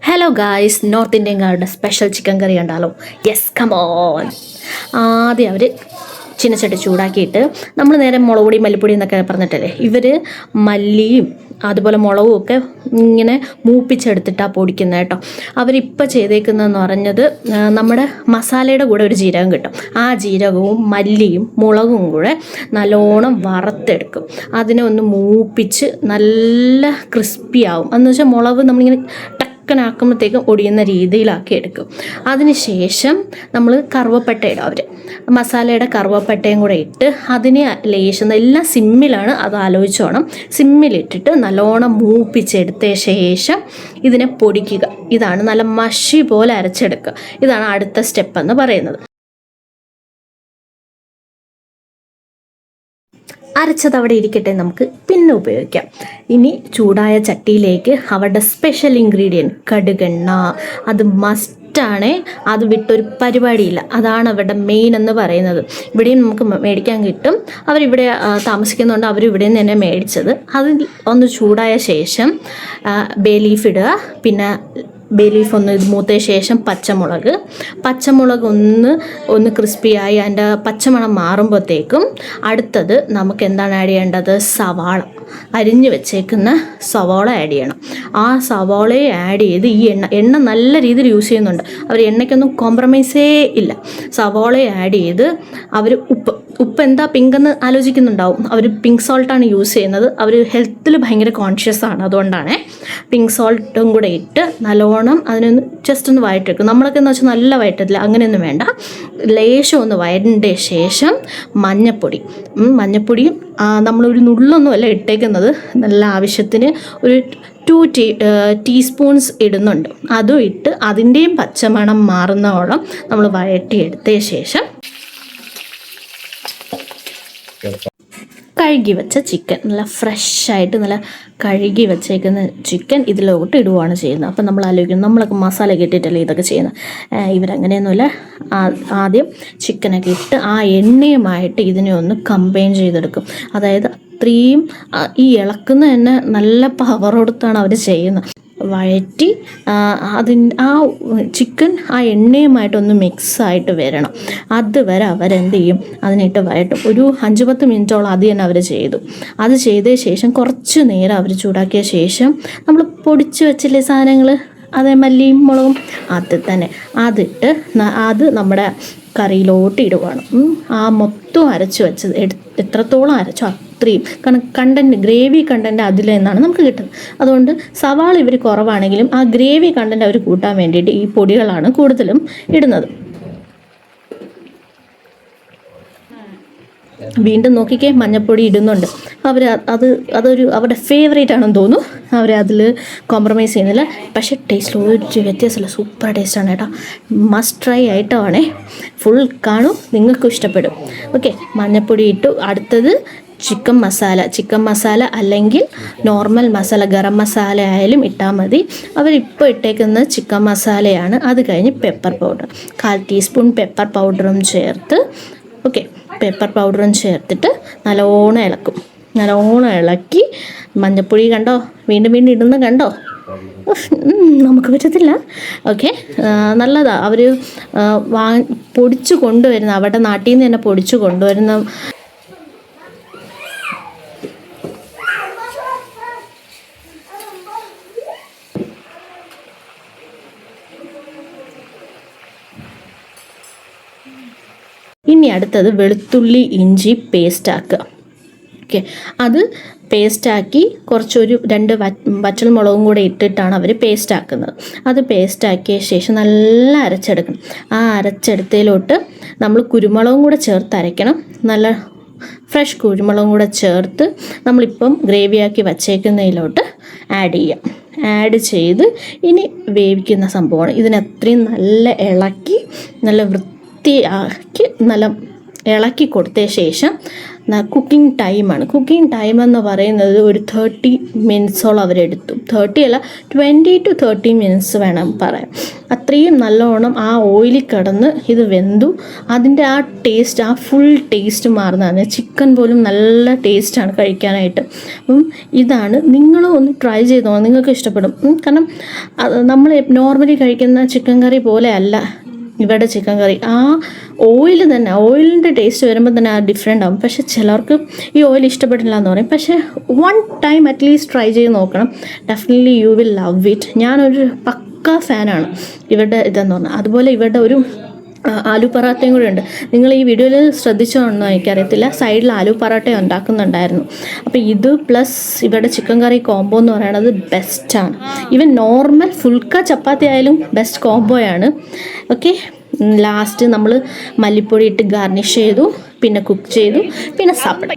Hello guys, north ഇന്ത്യൻകാരുടെ special chicken curry ഉണ്ടല്ലോ. Yes, come on. ആദ്യം അവർ ചീനച്ചട്ടി ചൂടാക്കിയിട്ട് നമ്മൾ നേരെ മുളക് പൊടി മല്ലിപ്പൊടി എന്നൊക്കെ പറഞ്ഞിട്ടല്ലേ, ഇവർ മല്ലിയും അതുപോലെ മുളകും ഒക്കെ ഇങ്ങനെ മൂപ്പിച്ചെടുത്തിട്ടാണ് പൊടിക്കുന്നത് കേട്ടോ. അവരിപ്പോൾ ചെയ്തേക്കുന്നതെന്ന് പറഞ്ഞത് നമ്മുടെ മസാലയുടെ കൂടെ ഒരു ജീരകം കിട്ടും. ആ ജീരകവും മല്ലിയും മുളകും കൂടെ നല്ലോണം വറുത്തെടുക്കും. അതിനെ ഒന്ന് മൂപ്പിച്ച് നല്ല ക്രിസ്പി ആവും. എന്ന് വെച്ചാൽ മുളക് നമ്മളിങ്ങനെ ാക്കുമ്പോഴത്തേക്കും ഒടിയുന്ന രീതിയിലാക്കി എടുക്കും. അതിനുശേഷം നമ്മൾ കറുവപ്പട്ട ഇടും. അവർ മസാലയുടെ കറുവപ്പട്ടയും കൂടെ ഇട്ട് അതിനെ ലേശം എല്ലാം സിമ്മിലാണ്, അത് ആലോചിച്ചോണം. സിമ്മിലിട്ടിട്ട് നല്ലോണം മൂപ്പിച്ചെടുത്ത ശേഷം ഇതിനെ പൊടിക്കുക. ഇതാണ് നല്ല മഷി പോലെ അരച്ചെടുക്കുക. ഇതാണ് അടുത്ത സ്റ്റെപ്പ് എന്ന് പറയുന്നത്. അരച്ചത് അവിടെ ഇരിക്കട്ടെ, നമുക്ക് പിന്നെ ഉപയോഗിക്കാം. ഇനി ചൂടായ ചട്ടിയിലേക്ക് അവരുടെ സ്പെഷ്യൽ ഇൻഗ്രീഡിയൻറ്റ് കടുകെണ്ണ, അത് മസ്റ്റാണ്. അത് വിട്ടൊരു പരിപാടിയില്ല. അതാണ് അവരുടെ മെയിൻ എന്ന് പറയുന്നത്. ഇവിടെയും നമുക്ക് മേടിക്കാൻ കിട്ടും. അവരിവിടെ താമസിക്കുന്നതുകൊണ്ട് അവരിവിടെ നിന്ന് തന്നെ മേടിച്ചത്. അത് ഒന്ന് ചൂടായ ശേഷം ബേ ലീഫ് ഇടുക. പിന്നെ ബേ ലീഫ് ഒന്ന് മൂത്ത ശേഷം പച്ചമുളക് ഒന്ന് ക്രിസ്പിയായി അതിൻ്റെ പച്ചമണം മാറുമ്പോഴത്തേക്കും അടുത്തത് നമുക്ക് എന്താണ് ആഡ് ചെയ്യേണ്ടത്? സവാള, അരിഞ്ഞു വെച്ചേക്കുന്ന സവാള ആഡ് ചെയ്യണം. ആ സവാളയെ ആഡ് ചെയ്ത് ഈ എണ്ണ നല്ല രീതിയിൽ യൂസ് ചെയ്യുന്നുണ്ട് അവർ. എണ്ണയ്ക്കൊന്നും കോംപ്രമൈസേ ഇല്ല. സവാളയെ ആഡ് ചെയ്ത് അവർ ഉപ്പ് എന്താ പിങ്ക് എന്ന് ആലോചിക്കുന്നുണ്ടാവും. അവർ പിങ്ക് സോൾട്ടാണ് യൂസ് ചെയ്യുന്നത്. അവർ ഹെൽത്തിൽ ഭയങ്കര കോൺഷ്യസ് ആണ്. അതുകൊണ്ടാണ് പിങ്ക് സോൾട്ടും കൂടെ ഇട്ട് നല്ലോണം അതിനൊന്ന് ജസ്റ്റ് ഒന്ന് വഴറ്റെടുക്കും. നമ്മളൊക്കെ എന്ന് വെച്ചാൽ നല്ല വഴറ്റത്തില്ല, അങ്ങനെയൊന്നും വേണ്ട. ലേശം ഒന്ന് വഴറ്റ ശേഷം മഞ്ഞപ്പൊടിയും നമ്മളൊരു നുള്ളൊന്നും അല്ല ഇട്ടേക്കുന്നത്. നല്ല ആവശ്യത്തിന് ഒരു 2 ടീസ്പൂൺസ് ഇടുന്നുണ്ട്. അതും ഇട്ട് അതിൻ്റെയും പച്ചമണം മാറുന്നോളം നമ്മൾ വഴറ്റിയെടുത്ത ശേഷം കഴുകി വെച്ച ചിക്കൻ, നല്ല ഫ്രഷായിട്ട് നല്ല കഴുകി വെച്ചേക്കുന്ന ചിക്കൻ ഇതിലോട്ട് ഇടുകയാണ് ചെയ്യുന്നത്. അപ്പം നമ്മൾ ആലോചിക്കുന്നു, നമ്മളൊക്കെ മസാല ഇട്ടിട്ടല്ലേ ഇതൊക്കെ ചെയ്യുന്നത്. ഇവരങ്ങനെയൊന്നുമില്ല. ആദ്യം ചിക്കനൊക്കെ ഇട്ട് ആ എണ്ണയുമായിട്ട് ഇതിനെ ഒന്ന് കമ്പൈൻ ചെയ്തെടുക്കും. അതായത് അത്രയും ഈ ഇളക്കുന്ന തന്നെ നല്ല പവർ കൊടുത്താണ് അവർ ചെയ്യുന്നത്. വഴറ്റി ആ ചിക്കൻ ആ എണ്ണയുമായിട്ടൊന്ന് മിക്സായിട്ട് വരണം. അതുവരെ അവരെന്ത് ചെയ്യും? അതിനിട്ട് വഴറ്റും. ഒരു 5-10 മിനിറ്റോളം അത് തന്നെ അവർ ചെയ്തു. അത് ചെയ്ത ശേഷം കുറച്ച് നേരം അവർ ചൂടാക്കിയ ശേഷം നമ്മൾ പൊടിച്ച് വെച്ചില്ലേ സാധനങ്ങൾ, അതേ മല്ലിയും മുളകും, അത് തന്നെ അതിട്ട് അത് നമ്മുടെ കറിയിലോട്ട് ഇടുവാണ്. ആ മൊത്തം അരച്ച് വെച്ചത് എത്രത്തോളം അരച്ചോ അത്രയും, കാരണം ഗ്രേവി കണ്ടൻറ്റ് അതിൽ നിന്നാണ് നമുക്ക് കിട്ടുന്നത്. അതുകൊണ്ട് സവാള ഇവർ കുറവാണെങ്കിലും ആ ഗ്രേവി കണ്ടൻറ്റ് അവർ കൂട്ടാൻ വേണ്ടിയിട്ട് ഈ പൊടികളാണ് കൂടുതലും ഇടുന്നത്. വീണ്ടും നോക്കിക്കേ, മഞ്ഞൾപ്പൊടി ഇടുന്നുണ്ട് അതൊരു അവരുടെ ഫേവറേറ്റ് ആണെന്ന് തോന്നുന്നു. അവരതിൽ കോംപ്രമൈസ് ചെയ്യുന്നില്ല. പക്ഷേ ടേസ്റ്റ് ഒരു വ്യത്യാസമില്ല, സൂപ്പർ ടേസ്റ്റാണ് കേട്ടോ. Must try ആയിട്ടാണേ. ഫുൾ കാണും, നിങ്ങൾക്കും ഇഷ്ടപ്പെടും. ഓക്കെ, മഞ്ഞൾപ്പൊടി ഇട്ടു. അടുത്തത് ചിക്കൻ മസാല അല്ലെങ്കിൽ നോർമൽ മസാല, ഗരം മസാല ആയാലും ഇട്ടാൽ മതി. അവരിപ്പോൾ ഇട്ടേക്കുന്നത് ചിക്കൻ മസാലയാണ്. അത് കഴിഞ്ഞ് പെപ്പർ പൗഡർ, 1/4 ടീസ്പൂൺ പെപ്പർ പൗഡറും ചേർത്ത്, പെപ്പർ പൗഡറും ചേർത്തിട്ട് നല്ലോണം ഇളക്കി. മഞ്ഞൾപ്പൊടി കണ്ടോ, വീണ്ടും ഇടുന്ന കണ്ടോ? നമുക്ക് പറ്റത്തില്ല. ഓക്കെ, നല്ലതാണ്. അവർ പൊടിച്ചു കൊണ്ടുവരുന്ന, അവരുടെ നാട്ടിൽ നിന്ന് തന്നെ പൊടിച്ചു കൊണ്ടുവരുന്ന ഇനി അടുത്തത് വെളുത്തുള്ളി ഇഞ്ചി പേസ്റ്റാക്കുക. അത് പേസ്റ്റാക്കി കുറച്ചൊരു 2 വറ്റൽമുളകും കൂടെ ഇട്ടിട്ടാണ് അവർ പേസ്റ്റാക്കുന്നത്. അത് പേസ്റ്റാക്കിയ ശേഷം നല്ല അരച്ചെടുക്കണം. ആ അരച്ചെടുത്തതിലോട്ട് നമ്മൾ കുരുമുളകും കൂടെ ചേർത്ത് അരയ്ക്കണം. നല്ല ഫ്രഷ് കുരുമുളകും കൂടെ ചേർത്ത് നമ്മളിപ്പം ഗ്രേവിയാക്കി വച്ചേക്കുന്നതിലോട്ട് ആഡ് ചെയ്ത് ഇനി വേവിക്കുന്ന സംഭവമാണ്. ഇതിനത്രയും നല്ല ഇളക്കി നല്ല വൃത്തിയാക്കി നല്ല ഇളക്കി കൊടുത്ത ശേഷം കുക്കിംഗ് ടൈമാണ്. കുക്കിംഗ് ടൈം എന്ന് പറയുന്നത് ഒരു 30 മിനിറ്റ്സോളം അവരെടുത്തു. 30 അല്ല, 20 to 30 മിനിറ്റ്സ് വേണം പറയാം. അത്രയും നല്ലോണം ആ ഓയിലിൽ കിടന്ന് ഇത് വെന്തു. അതിൻ്റെ ആ ടേസ്റ്റ്, ആ ഫുൾ ടേസ്റ്റ് മാറുന്നതാണ്. ചിക്കൻ പോലും നല്ല ടേസ്റ്റാണ് കഴിക്കാനായിട്ട്. ഇതാണ്, നിങ്ങളും ഒന്ന് ട്രൈ ചെയ്തോ, നിങ്ങൾക്ക് ഇഷ്ടപ്പെടും. കാരണം നമ്മൾ നോർമലി കഴിക്കുന്ന ചിക്കൻ കറി പോലെ അല്ല ഇവരുടെ ചിക്കൻ കറി. ആ ഓയിൽ തന്നെ, ഓയിലിൻ്റെ ടേസ്റ്റ് വരുമ്പോൾ തന്നെ ആ ഡിഫറെൻ്റ് ആകും. പക്ഷേ ചിലർക്ക് ഈ ഓയിൽ ഇഷ്ടപ്പെട്ടില്ല എന്ന് പറയും. പക്ഷേ 1 ടൈം അറ്റ്ലീസ്റ്റ് ട്രൈ ചെയ്ത് നോക്കണം. Definitely you will love it. ഞാനൊരു പക്ക ഫാനാണ് ഇവരുടെ ഇതെന്ന് പറഞ്ഞാൽ. അതുപോലെ ഇവരുടെ ഒരു ആലു പറാട്ടയും കൂടെ ഉണ്ട്. നിങ്ങൾ ഈ വീഡിയോയിൽ ശ്രദ്ധിച്ചോന്നോ എനിക്കറിയത്തില്ല, സൈഡിൽ ആലു പറാട്ട ഉണ്ടാക്കുന്നുണ്ടായിരുന്നു. അപ്പോൾ ഇത് പ്ലസ് ഇവരുടെ ചിക്കൻ കറി കോംബോ എന്ന് പറയുന്നത് ബെസ്റ്റാണ്. ഈവൻ നോർമൽ ഫുൾക്ക ചപ്പാത്തി ആയാലും ബെസ്റ്റ് കോംബോയാണ്. ഓക്കെ, ലാസ്റ്റ് നമ്മൾ മല്ലിപ്പൊടി ഇട്ട് ഗാർണിഷ് ചെയ്തു, പിന്നെ കുക്ക് ചെയ്തു, പിന്നെ സാപ്പിട.